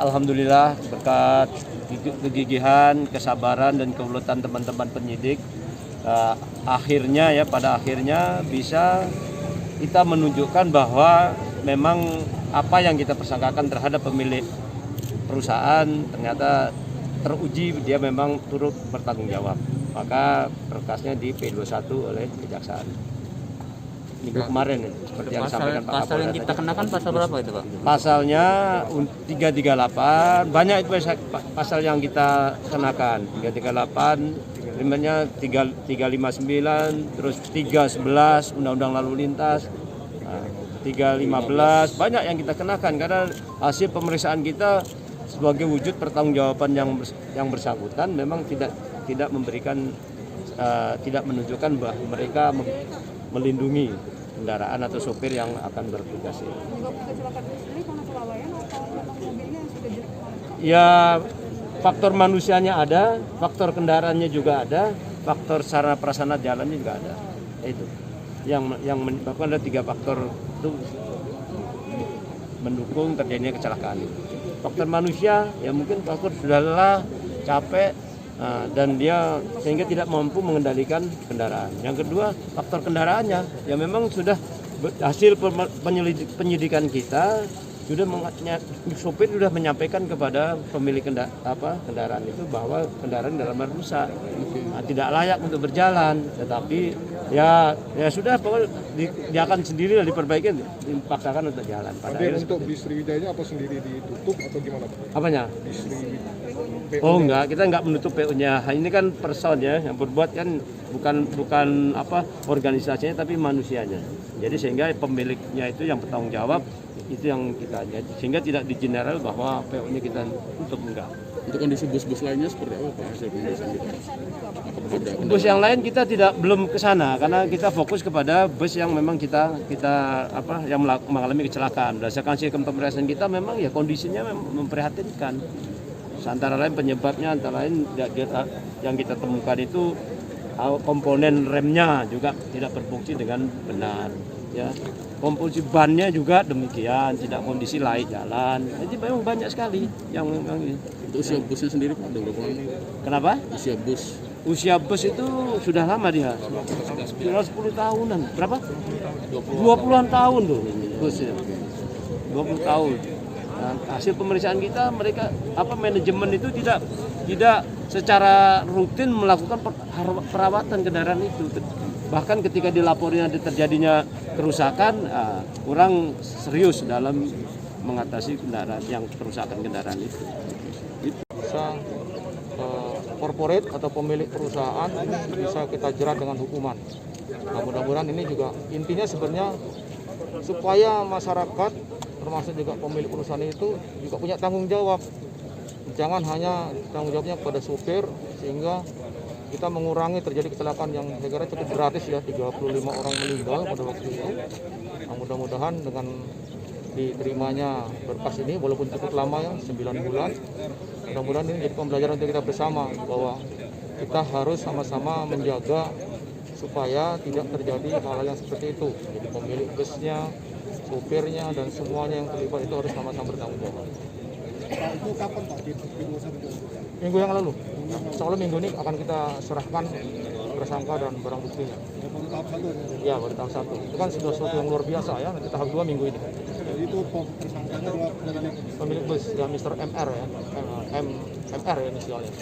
Alhamdulillah berkat kegigihan, kesabaran dan keuletan teman-teman penyidik, akhirnya pada akhirnya bisa kita menunjukkan bahwa memang apa yang kita persangkakan terhadap pemilik perusahaan ternyata teruji, dia memang turut bertanggung jawab. Maka berkasnya di P21 oleh Kejaksaan minggu kemarin, seperti yang disampaikan Pak Kapolda. Pasal yang kita kenakan pasal berapa itu, Pak? Pasalnya 338, banyak itu pasal yang kita kenakan. 338, rimanya 359, terus 311 Undang-Undang Lalu Lintas, 315, banyak yang kita kenakan karena hasil pemeriksaan kita sebagai wujud pertanggungjawaban yang bersangkutan memang tidak memberikan, tidak menunjukkan bahwa mereka melindungi kendaraan atau sopir yang akan bertugas. Ya, faktor manusianya ada, faktor kendaraannya juga ada, faktor sarana prasarana jalannya juga ada. Itu yang menyebabkan ada 3 faktor itu mendukung terjadinya kecelakaan. Faktor manusia, ya mungkin faktor sudah lelah, capek, dan dia sehingga tidak mampu mengendalikan kendaraan. Yang kedua, faktor kendaraannya, ya memang sudah hasil penyidikan kita sudah sopir sudah menyampaikan kepada pemilik kendaraan itu bahwa kendaraan dalam keadaan rusak, tidak layak untuk berjalan. Tetapi ya sudah, pokoknya dia akan sendiri diperbaiki, dipaksakan untuk jalan. Untuk bis Sriwijaya apa sendiri ditutup atau gimana, Pak? Apanya? Oh enggak, kita enggak menutup PU-nya. Ini kan person ya, yang berbuat kan bukan organisasinya tapi manusianya. Jadi sehingga pemiliknya itu yang bertanggung jawab, itu yang kita jadi, sehingga tidak di general bahwa PU-nya kita tutup, enggak. Untuk kondisi bus-bus lainnya seperti apa, Pak, hasil pemeriksaan kita? Bus yang lain kita belum ke sana karena kita fokus kepada bus yang memang kita yang mengalami kecelakaan. Berdasarkan hasil pemeriksaan kita memang ya kondisinya memprihatinkan. Antara lain penyebabnya, antara lain yang kita temukan itu komponen remnya juga tidak berfungsi dengan benar, ya. Komposisi bannya juga demikian, tidak kondisi layak jalan. Jadi memang banyak sekali yang memang. Untuk usia busnya sendiri, Pak, udah berapa lama? Kenapa? Usia bus itu sudah lama dia. Sudah 10 tahunan. Berapa? 20-an tahun tuh busnya. 20 tahun. Dan hasil pemeriksaan kita, mereka manajemen itu tidak secara rutin melakukan perawatan kendaraan itu. Bahkan ketika dilaporin ada terjadinya kerusakan, kurang serius dalam mengatasi kendaraan yang kerusakan kendaraan itu. Bisa korporat atau pemilik perusahaan bisa kita jerat dengan hukuman. Nah, mudah-mudahan ini juga intinya sebenarnya supaya masyarakat termasuk juga pemilik perusahaan itu juga punya tanggung jawab. Jangan hanya tanggung jawabnya kepada supir, sehingga kita mengurangi terjadi kecelakaan yang saya kira cukup gratis ya, 35 orang meninggal pada waktu itu. Nah, mudah-mudahan dengan diterimanya berkas ini walaupun cukup lama ya, 9 bulan, mudah-mudahan ini jadi pembelajaran untuk kita bersama bahwa kita harus sama-sama menjaga supaya tidak terjadi hal-hal yang seperti itu. Jadi pemilik busnya, supirnya, dan semuanya yang terlibat itu harus sama-sama bertanggung jawab. Itu kapan, Pak? Minggu yang lalu. Soalnya minggu ini akan kita serahkan tersangka dan barang buktinya. Baru tahap 1? Ya, baru tahap 1. Itu kan sudah sesuatu yang luar biasa ya. Nanti tahap 2 minggu ini. Jadi itu tersangkanya adalah pemilik bus, ya Mr. MR ya. MR ya inisialnya.